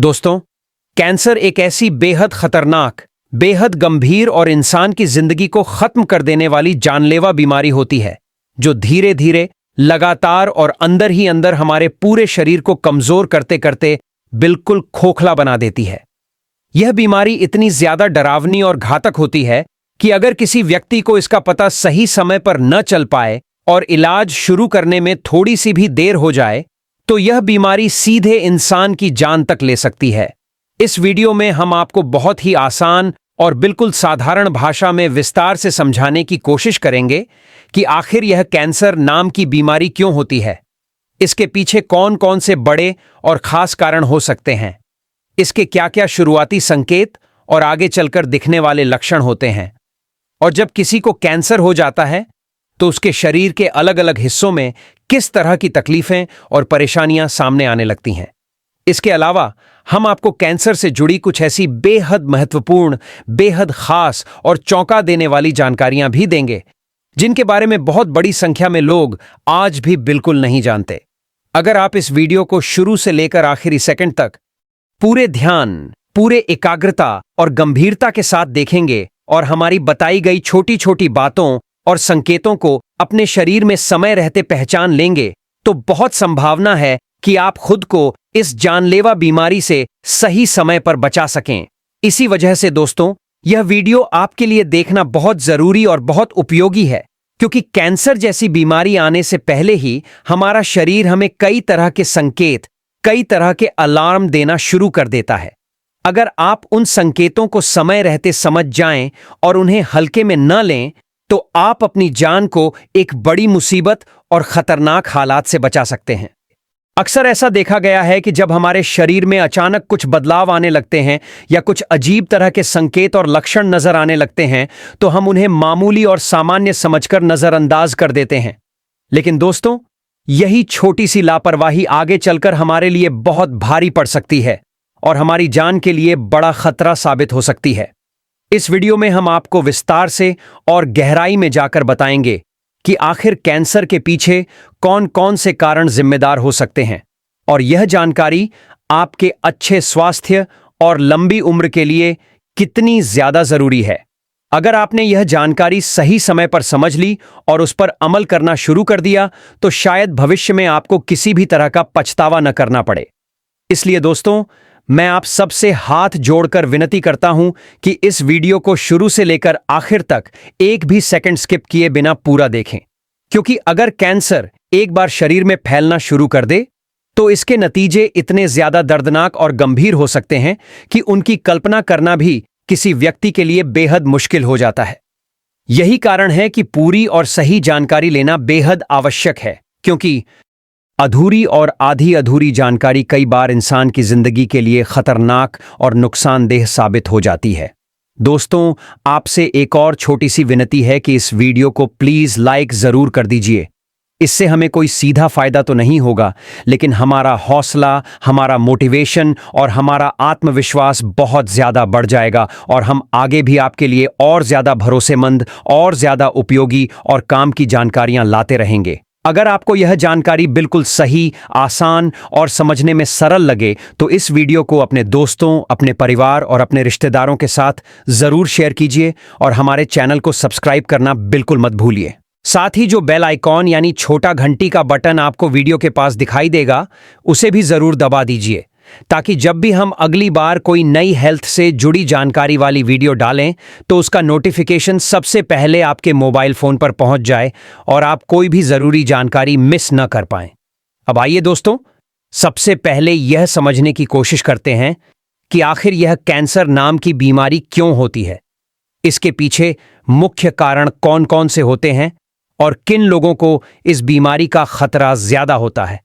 दोस्तों, कैंसर एक ऐसी बेहद खतरनाक, बेहद गंभीर और इंसान की जिंदगी को खत्म कर देने वाली जानलेवा बीमारी होती है जो धीरे धीरे, लगातार और अंदर ही अंदर हमारे पूरे शरीर को कमजोर करते करते बिल्कुल खोखला बना देती है। यह बीमारी इतनी ज्यादा डरावनी और घातक होती है कि अगर किसी व्यक्ति को इसका पता सही समय पर न चल पाए और इलाज शुरू करने में थोड़ी सी भी देर हो जाए तो यह बीमारी सीधे इंसान की जान तक ले सकती है। इस वीडियो में हम आपको बहुत ही आसान और बिल्कुल साधारण भाषा में विस्तार से समझाने की कोशिश करेंगे कि आखिर यह कैंसर नाम की बीमारी क्यों होती है, इसके पीछे कौन कौन से बड़े और खास कारण हो सकते हैं, इसके क्या क्या शुरुआती संकेत और आगे चलकर दिखने वाले लक्षण होते हैं, और जब किसी को कैंसर हो जाता है तो उसके शरीर के अलग अलग हिस्सों में किस तरह की तकलीफें और परेशानियां सामने आने लगती हैं। इसके अलावा हम आपको कैंसर से जुड़ी कुछ ऐसी बेहद महत्वपूर्ण, बेहद खास और चौंका देने वाली जानकारियां भी देंगे जिनके बारे में बहुत बड़ी संख्या में लोग आज भी बिल्कुल नहीं जानते। अगर आप इस वीडियो को शुरू से लेकर आखिरी सेकंड तक पूरे ध्यान, पूरे एकाग्रता और गंभीरता के साथ देखेंगे और हमारी बताई गई छोटी छोटी बातों और संकेतों को अपने शरीर में समय रहते पहचान लेंगे तो बहुत संभावना है कि आप खुद को इस जानलेवा बीमारी से सही समय पर बचा सकें। इसी वजह से दोस्तों, यह वीडियो आपके लिए देखना बहुत जरूरी और बहुत उपयोगी है, क्योंकि कैंसर जैसी बीमारी आने से पहले ही हमारा शरीर हमें कई तरह के संकेत, कई तरह के अलार्म देना शुरू कर देता है। अगर आप उन संकेतों को समय रहते समझ जाएं और उन्हें हल्के में न लें तो आप अपनी जान को एक बड़ी मुसीबत और खतरनाक हालात से बचा सकते हैं। अक्सर ऐसा देखा गया है कि जब हमारे शरीर में अचानक कुछ बदलाव आने लगते हैं या कुछ अजीब तरह के संकेत और लक्षण नजर आने लगते हैं तो हम उन्हें मामूली और सामान्य समझकर नजरअंदाज कर देते हैं। लेकिन दोस्तों, यही छोटी सी लापरवाही आगे चलकर हमारे लिए बहुत भारी पड़ सकती है और हमारी जान के लिए बड़ा खतरा साबित हो सकती है। इस वीडियो में हम आपको विस्तार से और गहराई में जाकर बताएंगे कि आखिर कैंसर के पीछे कौन कौन से कारण जिम्मेदार हो सकते हैं, और यह जानकारी आपके अच्छे स्वास्थ्य और लंबी उम्र के लिए कितनी ज्यादा जरूरी है। अगर आपने यह जानकारी सही समय पर समझ ली और उस पर अमल करना शुरू कर दिया तो शायद भविष्य में आपको किसी भी तरह का पछतावा न करना पड़े। इसलिए दोस्तों, मैं आप सबसे हाथ जोड़कर विनती करता हूं कि इस वीडियो को शुरू से लेकर आखिर तक एक भी सेकंड स्किप किए बिना पूरा देखें, क्योंकि अगर कैंसर एक बार शरीर में फैलना शुरू कर दे तो इसके नतीजे इतने ज्यादा दर्दनाक और गंभीर हो सकते हैं कि उनकी कल्पना करना भी किसी व्यक्ति के लिए बेहद मुश्किल हो जाता है। यही कारण है कि पूरी और सही जानकारी लेना बेहद आवश्यक है, क्योंकि अधूरी और आधी अधूरी जानकारी कई बार इंसान की जिंदगी के लिए खतरनाक और नुकसानदेह साबित हो जाती है। दोस्तों, आपसे एक और छोटी सी विनती है कि इस वीडियो को प्लीज लाइक जरूर कर दीजिए। इससे हमें कोई सीधा फायदा तो नहीं होगा, लेकिन हमारा हौसला, हमारा मोटिवेशन और हमारा आत्मविश्वास बहुत ज्यादा बढ़ जाएगा और हम आगे भी आपके लिए और ज्यादा भरोसेमंद और ज्यादा उपयोगी और काम की जानकारियां लाते रहेंगे। अगर आपको यह जानकारी बिल्कुल सही, आसान और समझने में सरल लगे तो इस वीडियो को अपने दोस्तों, अपने परिवार और अपने रिश्तेदारों के साथ जरूर शेयर कीजिए और हमारे चैनल को सब्सक्राइब करना बिल्कुल मत भूलिए। साथ ही जो बेल आइकॉन यानी छोटा घंटी का बटन आपको वीडियो के पास दिखाई देगा उसे भी जरूर दबा दीजिए, ताकि जब भी हम अगली बार कोई नई हेल्थ से जुड़ी जानकारी वाली वीडियो डालें तो उसका नोटिफिकेशन सबसे पहले आपके मोबाइल फोन पर पहुंच जाए और आप कोई भी जरूरी जानकारी मिस न कर पाएं। अब आइए दोस्तों, सबसे पहले यह समझने की कोशिश करते हैं कि आखिर यह कैंसर नाम की बीमारी क्यों होती है, इसके पीछे मुख्य कारण कौन कौन से होते हैं और किन लोगों को इस बीमारी का खतरा ज्यादा होता है।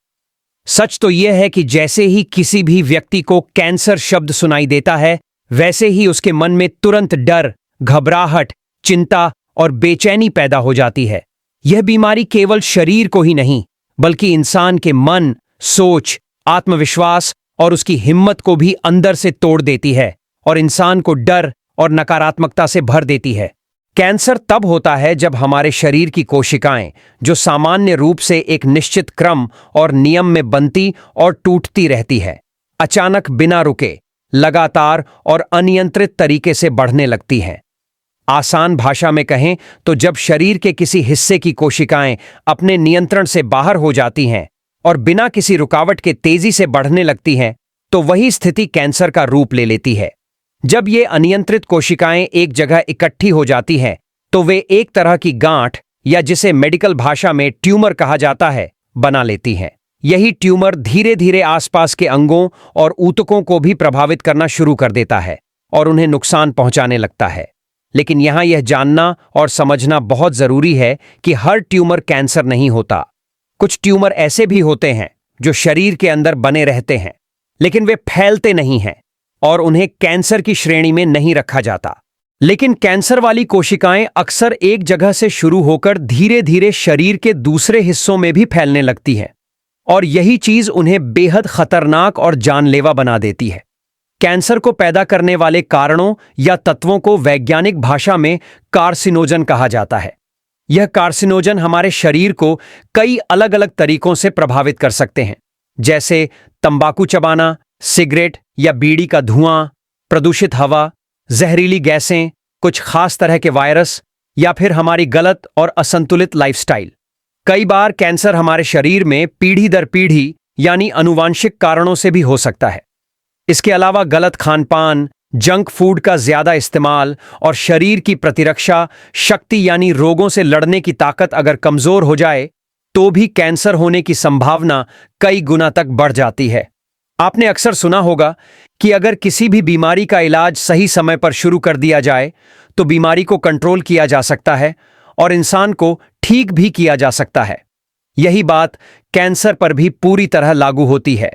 सच तो यह है कि जैसे ही किसी भी व्यक्ति को कैंसर शब्द सुनाई देता है, वैसे ही उसके मन में तुरंत डर, घबराहट, चिंता और बेचैनी पैदा हो जाती है। यह बीमारी केवल शरीर को ही नहीं, बल्कि इंसान के मन, सोच, आत्मविश्वास और उसकी हिम्मत को भी अंदर से तोड़ देती है और इंसान को डर और नकारात्मकता से भर देती है। कैंसर तब होता है जब हमारे शरीर की कोशिकाएं, जो सामान्य रूप से एक निश्चित क्रम और नियम में बनती और टूटती रहती है, अचानक बिना रुके, लगातार और अनियंत्रित तरीके से बढ़ने लगती हैं। आसान भाषा में कहें तो जब शरीर के किसी हिस्से की कोशिकाएं अपने नियंत्रण से बाहर हो जाती हैं और बिना किसी रुकावट के तेजी से बढ़ने लगती हैं, तो वही स्थिति कैंसर का रूप ले लेती है। जब ये अनियंत्रित कोशिकाएं एक जगह इकट्ठी हो जाती हैं, तो वे एक तरह की गांठ, या जिसे मेडिकल भाषा में ट्यूमर कहा जाता है, बना लेती हैं। यही ट्यूमर धीरे धीरे आसपास के अंगों और ऊतकों को भी प्रभावित करना शुरू कर देता है और उन्हें नुकसान पहुंचाने लगता है। लेकिन यहां यह जानना और समझना बहुत जरूरी है कि हर ट्यूमर कैंसर नहीं होता। कुछ ट्यूमर ऐसे भी होते हैं जो शरीर के अंदर बने रहते हैं, लेकिन वे फैलते नहीं हैं और उन्हें कैंसर की श्रेणी में नहीं रखा जाता। लेकिन कैंसर वाली कोशिकाएं अक्सर एक जगह से शुरू होकर धीरे धीरे शरीर के दूसरे हिस्सों में भी फैलने लगती हैं, और यही चीज उन्हें बेहद खतरनाक और जानलेवा बना देती है। कैंसर को पैदा करने वाले कारणों या तत्वों को वैज्ञानिक भाषा में कार्सिनोजन कहा जाता है। यह कार्सिनोजन हमारे शरीर को कई अलग अलग तरीकों से प्रभावित कर सकते हैं, जैसे तंबाकू चबाना, सिगरेट या बीड़ी का धुआं, प्रदूषित हवा, जहरीली गैसें, कुछ खास तरह के वायरस, या फिर हमारी गलत और असंतुलित लाइफस्टाइल। कई बार कैंसर हमारे शरीर में पीढ़ी दर पीढ़ी यानी आनुवांशिक कारणों से भी हो सकता है। इसके अलावा गलत खानपान, जंक फूड का ज्यादा इस्तेमाल और शरीर की प्रतिरक्षा शक्ति यानी रोगों से लड़ने की ताकत अगर कमजोर हो जाए, तो भी कैंसर होने की संभावना कई गुना तक बढ़ जाती है। आपने अक्सर सुना होगा कि अगर किसी भी बीमारी का इलाज सही समय पर शुरू कर दिया जाए, तो बीमारी को कंट्रोल किया जा सकता है और इंसान को ठीक भी किया जा सकता है। यही बात कैंसर पर भी पूरी तरह लागू होती है।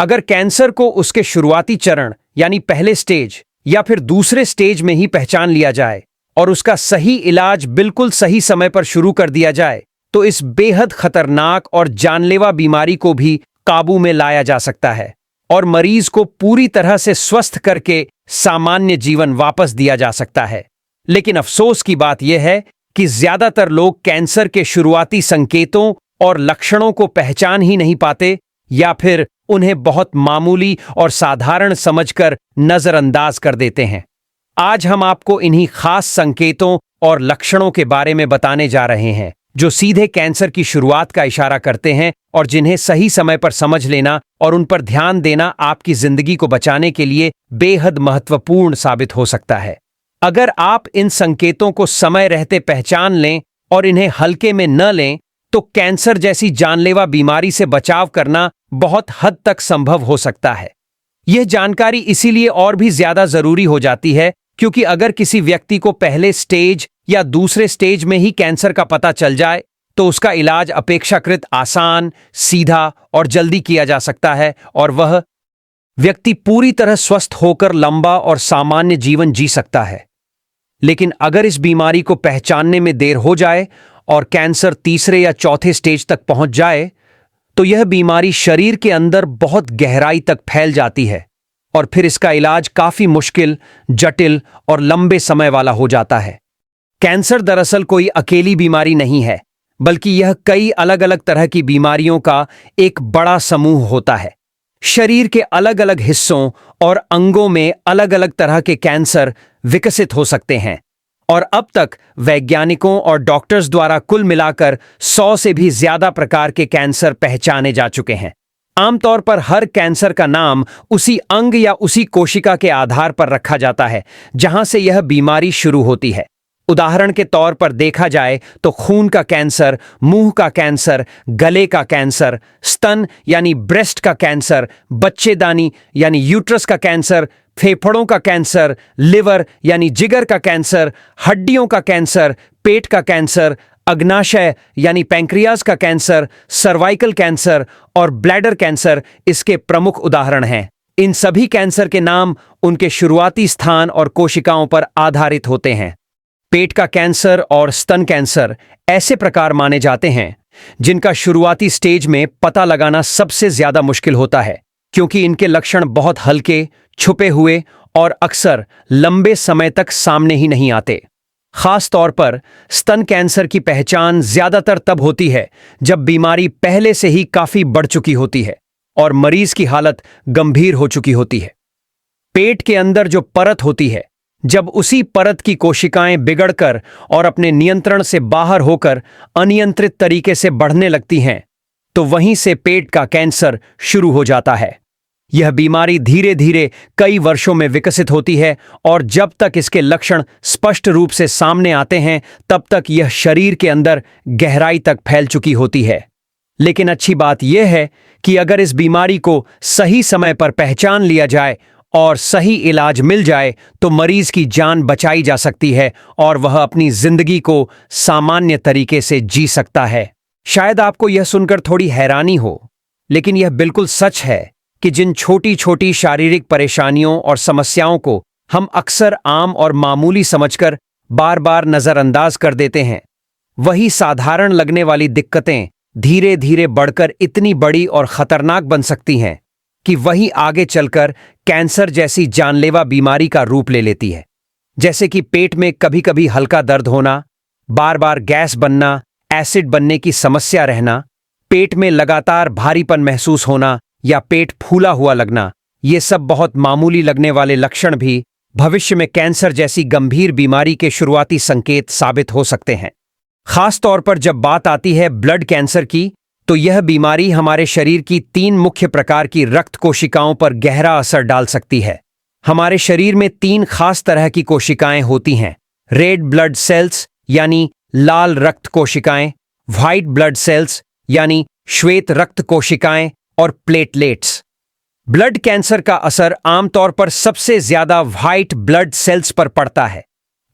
अगर कैंसर को उसके शुरुआती चरण यानी पहले स्टेज या फिर दूसरे स्टेज में ही पहचान लिया जाए और उसका सही इलाज बिल्कुल सही समय पर शुरू कर दिया जाए, तो इस बेहद खतरनाक और जानलेवा बीमारी को भी काबू में लाया जा सकता है और मरीज को पूरी तरह से स्वस्थ करके सामान्य जीवन वापस दिया जा सकता है। लेकिन अफसोस की बात यह है कि ज्यादातर लोग कैंसर के शुरुआती संकेतों और लक्षणों को पहचान ही नहीं पाते, या फिर उन्हें बहुत मामूली और साधारण समझकर नजरअंदाज कर देते हैं। आज हम आपको इन्हीं खास संकेतों और लक्षणों के बारे में बताने जा रहे हैं, जो सीधे कैंसर की शुरुआत का इशारा करते हैं और जिन्हें सही समय पर समझ लेना और उन पर ध्यान देना आपकी जिंदगी को बचाने के लिए बेहद महत्वपूर्ण साबित हो सकता है। अगर आप इन संकेतों को समय रहते पहचान लें और इन्हें हल्के में न लें, तो कैंसर जैसी जानलेवा बीमारी से बचाव करना बहुत हद तक संभव हो सकता है। यह जानकारी इसीलिए और भी ज्यादा जरूरी हो जाती है क्योंकि अगर किसी व्यक्ति को पहले स्टेज या दूसरे स्टेज में ही कैंसर का पता चल जाए, तो उसका इलाज अपेक्षाकृत आसान, सीधा और जल्दी किया जा सकता है और वह व्यक्ति पूरी तरह स्वस्थ होकर लंबा और सामान्य जीवन जी सकता है। लेकिन अगर इस बीमारी को पहचानने में देर हो जाए और कैंसर तीसरे या चौथे स्टेज तक पहुंच जाए, तो यह बीमारी शरीर के अंदर बहुत गहराई तक फैल जाती है और फिर इसका इलाज काफी मुश्किल, जटिल और लंबे समय वाला हो जाता है। कैंसर दरअसल कोई अकेली बीमारी नहीं है, बल्कि यह कई अलग अलग तरह की बीमारियों का एक बड़ा समूह होता है। शरीर के अलग अलग हिस्सों और अंगों में अलग अलग तरह के कैंसर विकसित हो सकते हैं और अब तक वैज्ञानिकों और डॉक्टर्स द्वारा कुल मिलाकर 100 से भी ज्यादा प्रकार के कैंसर पहचाने जा चुके हैं। आमतौर पर हर कैंसर का नाम उसी अंग या उसी कोशिका के आधार पर रखा जाता है जहां से यह बीमारी शुरू होती है। उदाहरण के तौर पर देखा जाए तो खून का कैंसर, मुंह का कैंसर, गले का कैंसर, स्तन यानी ब्रेस्ट का कैंसर, बच्चेदानी यानी यूट्रस का कैंसर, फेफड़ों का कैंसर, लिवर यानी जिगर का कैंसर, हड्डियों का कैंसर, पेट का कैंसर, अग्नाशय यानी पैंक्रियाज का कैंसर, सर्वाइकल कैंसर और ब्लैडर कैंसर इसके प्रमुख उदाहरण हैं। इन सभी कैंसर के नाम उनके शुरुआती स्थान और कोशिकाओं पर आधारित होते हैं। पेट का कैंसर और स्तन कैंसर ऐसे प्रकार माने जाते हैं जिनका शुरुआती स्टेज में पता लगाना सबसे ज्यादा मुश्किल होता है, क्योंकि इनके लक्षण बहुत हल्के, छुपे हुए और अक्सर लंबे समय तक सामने ही नहीं आते। खास तौर पर स्तन कैंसर की पहचान ज्यादातर तब होती है जब बीमारी पहले से ही काफी बढ़ चुकी होती है और मरीज की हालत गंभीर हो चुकी होती है। पेट के अंदर जो परत होती है, जब उसी परत की कोशिकाएं बिगड़कर और अपने नियंत्रण से बाहर होकर अनियंत्रित तरीके से बढ़ने लगती हैं, तो वहीं से पेट का कैंसर शुरू हो जाता है। यह बीमारी धीरे धीरे कई वर्षों में विकसित होती है और जब तक इसके लक्षण स्पष्ट रूप से सामने आते हैं, तब तक यह शरीर के अंदर गहराई तक फैल चुकी होती है। लेकिन अच्छी बात यह है कि अगर इस बीमारी को सही समय पर पहचान लिया जाए और सही इलाज मिल जाए, तो मरीज की जान बचाई जा सकती है और वह अपनी जिंदगी को सामान्य तरीके से जी सकता है। शायद आपको यह सुनकर थोड़ी हैरानी हो, लेकिन यह बिल्कुल सच है कि जिन छोटी छोटी शारीरिक परेशानियों और समस्याओं को हम अक्सर आम और मामूली समझकर बार बार नजरअंदाज कर देते हैं, वही साधारण लगने वाली दिक्कतें धीरे धीरे बढ़कर इतनी बड़ी और खतरनाक बन सकती हैं कि वही आगे चलकर कैंसर जैसी जानलेवा बीमारी का रूप ले लेती है। जैसे कि पेट में कभी कभी हल्का दर्द होना, बार बार गैस बनना, एसिड बनने की समस्या रहना, पेट में लगातार भारीपन महसूस होना या पेट फूला हुआ लगना। ये सब बहुत मामूली लगने वाले लक्षण भी भविष्य में कैंसर जैसी गंभीर बीमारी के शुरुआती संकेत साबित हो सकते हैं। खास तौर पर जब बात आती है ब्लड कैंसर की, तो यह बीमारी हमारे शरीर की 3 मुख्य प्रकार की रक्त कोशिकाओं पर गहरा असर डाल सकती है। हमारे शरीर में 3 खास तरह की कोशिकाएं होती हैं: रेड ब्लड सेल्स यानी लाल रक्त कोशिकाएं, व्हाइट ब्लड सेल्स यानी श्वेत रक्त कोशिकाएं और प्लेटलेट्स। ब्लड कैंसर का असर आमतौर पर सबसे ज्यादा व्हाइट ब्लड सेल्स पर पड़ता है।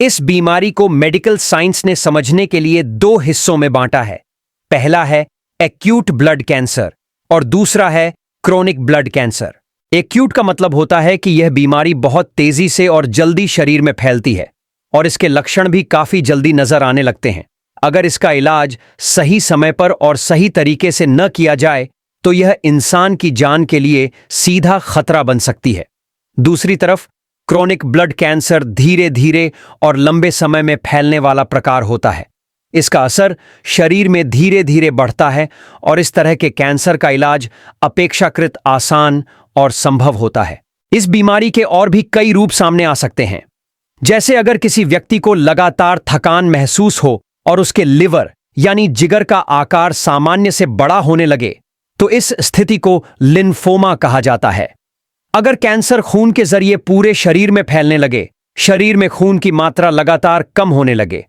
इस बीमारी को मेडिकल साइंस ने समझने के लिए 2 हिस्सों में बांटा है। पहला है एक्यूट ब्लड कैंसर और दूसरा है क्रोनिक ब्लड कैंसर। एक्यूट का मतलब होता है कि यह बीमारी बहुत तेजी से और जल्दी शरीर में फैलती है और इसके लक्षण भी काफी जल्दी नजर आने लगते हैं। अगर इसका इलाज सही समय पर और सही तरीके से न किया जाए, तो यह इंसान की जान के लिए सीधा खतरा बन सकती है। दूसरी तरफ क्रोनिक ब्लड कैंसर धीरे धीरे और लंबे समय में फैलने वाला प्रकार होता है। इसका असर शरीर में धीरे धीरे बढ़ता है और इस तरह के कैंसर का इलाज अपेक्षाकृत आसान और संभव होता है। इस बीमारी के और भी कई रूप सामने आ सकते हैं। जैसे अगर किसी व्यक्ति को लगातार थकान महसूस हो और उसके लिवर यानी जिगर का आकार सामान्य से बड़ा होने लगे, तो इस स्थिति को लिम्फोमा कहा जाता है। अगर कैंसर खून के जरिए पूरे शरीर में फैलने लगे, शरीर में खून की मात्रा लगातार कम होने लगे,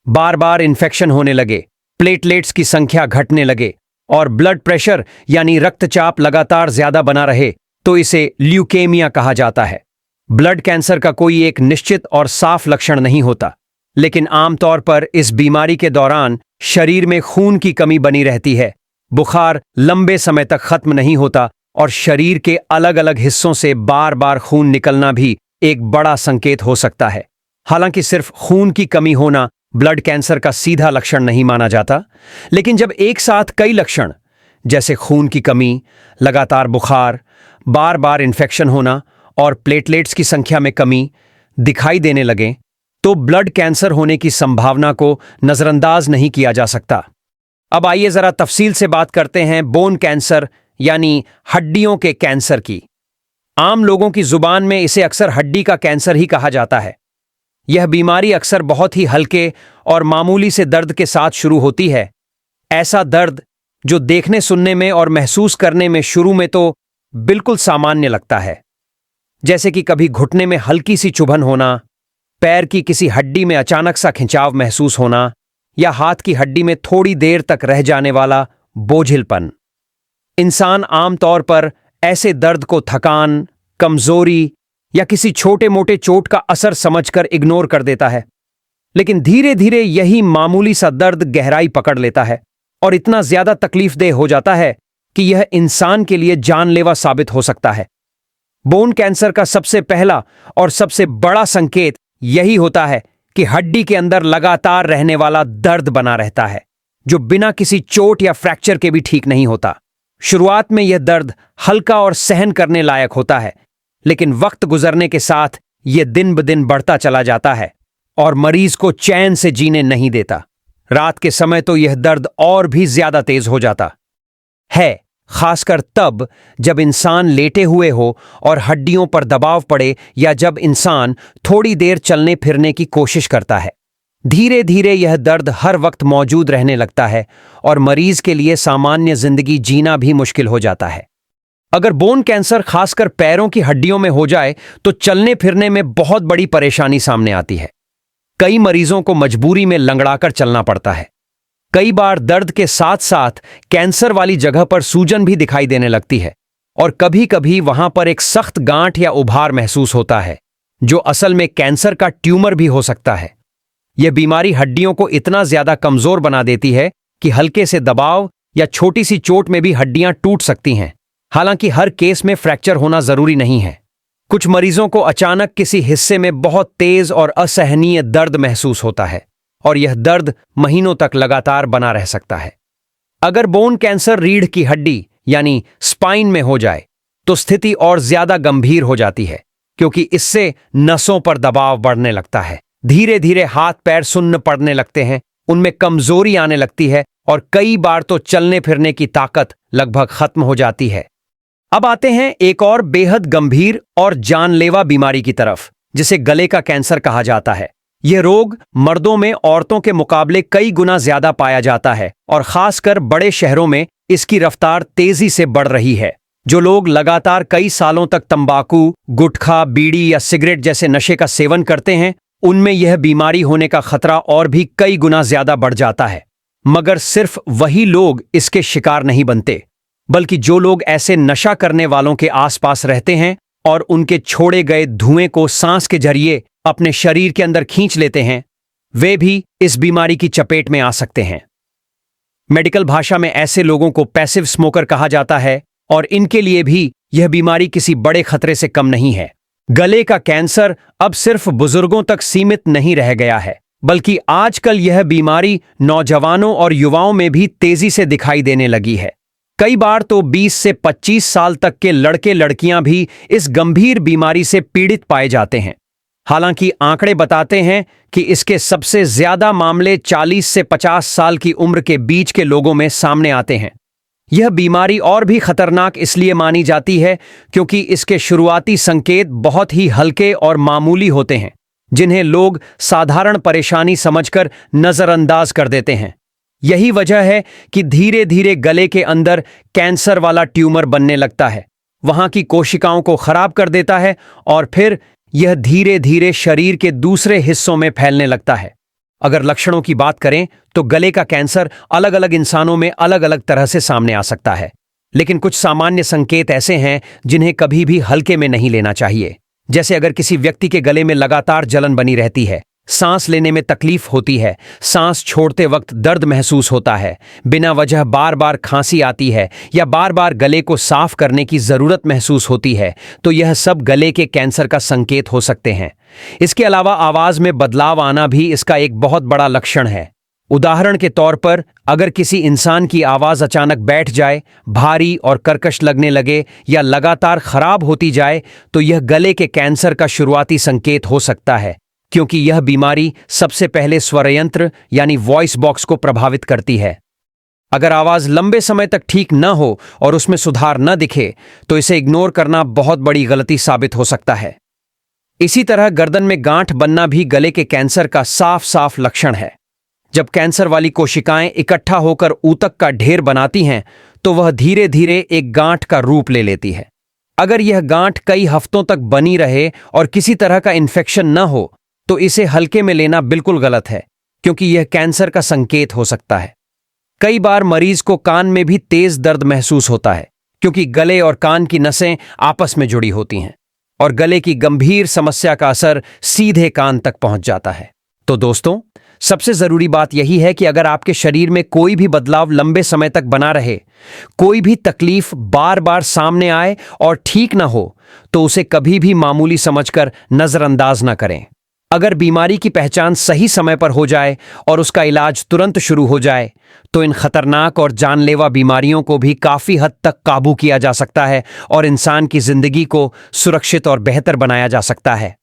बार बार इन्फेक्शन होने लगे, प्लेटलेट्स की संख्या घटने लगे और ब्लड प्रेशर यानी रक्तचाप लगातार ज्यादा बना रहे, तो इसे ल्यूकेमिया कहा जाता है। ब्लड कैंसर का कोई एक निश्चित और साफ लक्षण नहीं होता, लेकिन आमतौर पर इस बीमारी के दौरान शरीर में खून की कमी बनी रहती है, बुखार लंबे समय तक खत्म नहीं होता और शरीर के अलग अलग हिस्सों से बार बार खून निकलना भी एक बड़ा संकेत हो सकता है। हालांकि सिर्फ खून की कमी होना ब्लड कैंसर का सीधा लक्षण नहीं माना जाता, लेकिन जब एक साथ कई लक्षण जैसे खून की कमी, लगातार बुखार, बार बार इन्फेक्शन होना और प्लेटलेट्स की संख्या में कमी दिखाई देने लगें, तो ब्लड कैंसर होने की संभावना को नजरअंदाज नहीं किया जा सकता। अब आइए जरा तफसील से बात करते हैं बोन कैंसर यानी हड्डियों के कैंसर की। आम लोगों की जुबान में इसे अक्सर हड्डी का कैंसर ही कहा जाता है। यह बीमारी अक्सर बहुत ही हल्के और मामूली से दर्द के साथ शुरू होती है। ऐसा दर्द जो देखने, सुनने में और महसूस करने में शुरू में तो बिल्कुल सामान्य लगता है, जैसे कि कभी घुटने में हल्की सी चुभन होना, पैर की किसी हड्डी में अचानक सा खिंचाव महसूस होना या हाथ की हड्डी में थोड़ी देर तक रह जाने वाला बोझिलपन। इंसान आमतौर पर ऐसे दर्द को थकान, कमजोरी या किसी छोटे मोटे चोट का असर समझकर इग्नोर कर देता है, लेकिन धीरे धीरे यही मामूली सा दर्द गहराई पकड़ लेता है और इतना ज्यादा तकलीफदेह हो जाता है कि यह इंसान के लिए जानलेवा साबित हो सकता है। बोन कैंसर का सबसे पहला और सबसे बड़ा संकेत यही होता है कि हड्डी के अंदर लगातार रहने वाला दर्द बना रहता है, जो बिना किसी चोट या फ्रैक्चर के भी ठीक नहीं होता। शुरुआत में यह दर्द हल्का और सहन करने लायक होता है, लेकिन वक्त गुजरने के साथ यह दिन ब दिन बढ़ता चला जाता है और मरीज को चैन से जीने नहीं देता। रात के समय तो यह दर्द और भी ज्यादा तेज हो जाता है खासकर तब जब इंसान लेटे हुए हो और हड्डियों पर दबाव पड़े या जब इंसान थोड़ी देर चलने फिरने की कोशिश करता है। धीरे धीरे यह दर्द हर वक्त मौजूद रहने लगता है और मरीज के लिए सामान्य जिंदगी जीना भी मुश्किल हो जाता है। अगर बोन कैंसर खासकर पैरों की हड्डियों में हो जाए तो चलने फिरने में बहुत बड़ी परेशानी सामने आती है। कई मरीजों को मजबूरी में लंगड़ाकर चलना पड़ता है। कई बार दर्द के साथ साथ कैंसर वाली जगह पर सूजन भी दिखाई देने लगती है और कभी कभी वहां पर एक सख्त गांठ या उभार महसूस होता है, जो असल में कैंसर का ट्यूमर भी हो सकता है। यह बीमारी हड्डियों को इतना ज्यादा कमजोर बना देती है कि हल्के से दबाव या छोटी सी चोट में भी हड्डियां टूट सकती हैं। हालांकि हर केस में फ्रैक्चर होना जरूरी नहीं है। कुछ मरीजों को अचानक किसी हिस्से में बहुत तेज और असहनीय दर्द महसूस होता है और यह दर्द महीनों तक लगातार बना रह सकता है। अगर बोन कैंसर रीढ़ की हड्डी यानी स्पाइन में हो जाए तो स्थिति और ज्यादा गंभीर हो जाती है, क्योंकि इससे नसों पर दबाव बढ़ने लगता है। धीरे धीरे हाथ पैर सुन्न पड़ने लगते हैं, उनमें कमजोरी आने लगती है और कई बार तो चलने फिरने की ताकत लगभग खत्म हो जाती है। अब आते हैं एक और बेहद गंभीर और जानलेवा बीमारी की तरफ, जिसे गले का कैंसर कहा जाता है। यह रोग मर्दों में औरतों के मुकाबले कई गुना ज्यादा पाया जाता है और खासकर बड़े शहरों में इसकी रफ्तार तेजी से बढ़ रही है। जो लोग लगातार कई सालों तक तंबाकू, गुटखा, बीड़ी या सिगरेट जैसे नशे का सेवन करते हैं, उनमें यह बीमारी होने का खतरा और भी कई गुना ज्यादा बढ़ जाता है। मगर सिर्फ वही लोग इसके शिकार नहीं बनते, बल्कि जो लोग ऐसे नशा करने वालों के आसपास रहते हैं और उनके छोड़े गए धुएं को सांस के जरिए अपने शरीर के अंदर खींच लेते हैं, वे भी इस बीमारी की चपेट में आ सकते हैं। मेडिकल भाषा में ऐसे लोगों को पैसिव स्मोकर कहा जाता है और इनके लिए भी यह बीमारी किसी बड़े खतरे से कम नहीं है। गले का कैंसर अब सिर्फ बुजुर्गों तक सीमित नहीं रह गया है, बल्कि आजकल यह बीमारी नौजवानों और युवाओं में भी तेजी से दिखाई देने लगी है। कई बार तो 20 से 25 साल तक के लड़के लड़कियां भी इस गंभीर बीमारी से पीड़ित पाए जाते हैं। हालांकि आंकड़े बताते हैं कि इसके सबसे ज्यादा मामले 40 से 50 साल की उम्र के बीच के लोगों में सामने आते हैं। यह बीमारी और भी खतरनाक इसलिए मानी जाती है क्योंकि इसके शुरुआती संकेत बहुत ही हल्के और मामूली होते हैं, जिन्हें लोग साधारण परेशानी समझकर नजरअंदाज कर देते हैं। यही वजह है कि धीरे धीरे गले के अंदर कैंसर वाला ट्यूमर बनने लगता है, वहां की कोशिकाओं को खराब कर देता है और फिर यह धीरे धीरे शरीर के दूसरे हिस्सों में फैलने लगता है। अगर लक्षणों की बात करें तो गले का कैंसर अलग अलग इंसानों में अलग अलग तरह से सामने आ सकता है, लेकिन कुछ सामान्य संकेत ऐसे हैं जिन्हें कभी भी हल्के में नहीं लेना चाहिए। जैसे अगर किसी व्यक्ति के गले में लगातार जलन बनी रहती है, सांस लेने में तकलीफ होती है, सांस छोड़ते वक्त दर्द महसूस होता है, बिना वजह बार बार खांसी आती है या बार बार गले को साफ करने की जरूरत महसूस होती है, तो यह सब गले के कैंसर का संकेत हो सकते हैं। इसके अलावा आवाज में बदलाव आना भी इसका एक बहुत बड़ा लक्षण है। उदाहरण के तौर पर अगर किसी इंसान की आवाज अचानक बैठ जाए, भारी और कर्कश लगने लगे या लगातार खराब होती जाए, तो यह गले के कैंसर का शुरुआती संकेत हो सकता है, क्योंकि यह बीमारी सबसे पहले स्वरयंत्र यानी वॉइस बॉक्स को प्रभावित करती है। अगर आवाज लंबे समय तक ठीक न हो और उसमें सुधार न दिखे, तो इसे इग्नोर करना बहुत बड़ी गलती साबित हो सकता है। इसी तरह गर्दन में गांठ बनना भी गले के कैंसर का साफ साफ लक्षण है। जब कैंसर वाली कोशिकाएं इकट्ठा होकर ऊतक का ढेर बनाती हैं, तो वह धीरे धीरे एक गांठ का रूप ले लेती है। अगर यह गांठ कई हफ्तों तक बनी रहे और किसी तरह का इन्फेक्शन न हो, तो इसे हल्के में लेना बिल्कुल गलत है, क्योंकि यह कैंसर का संकेत हो सकता है। कई बार मरीज को कान में भी तेज दर्द महसूस होता है, क्योंकि गले और कान की नसें आपस में जुड़ी होती हैं और गले की गंभीर समस्या का असर सीधे कान तक पहुंच जाता है। तो दोस्तों, सबसे जरूरी बात यही है कि अगर आपके शरीर में कोई भी बदलाव लंबे समय तक बना रहे, कोई भी तकलीफ बार बार सामने आए और ठीक ना हो, तो उसे कभी भी मामूली समझकर नजरअंदाज ना करें। अगर बीमारी की पहचान सही समय पर हो जाए और उसका इलाज तुरंत शुरू हो जाए, तो इन खतरनाक और जानलेवा बीमारियों को भी काफी हद तक काबू किया जा सकता है और इंसान की जिंदगी को सुरक्षित और बेहतर बनाया जा सकता है।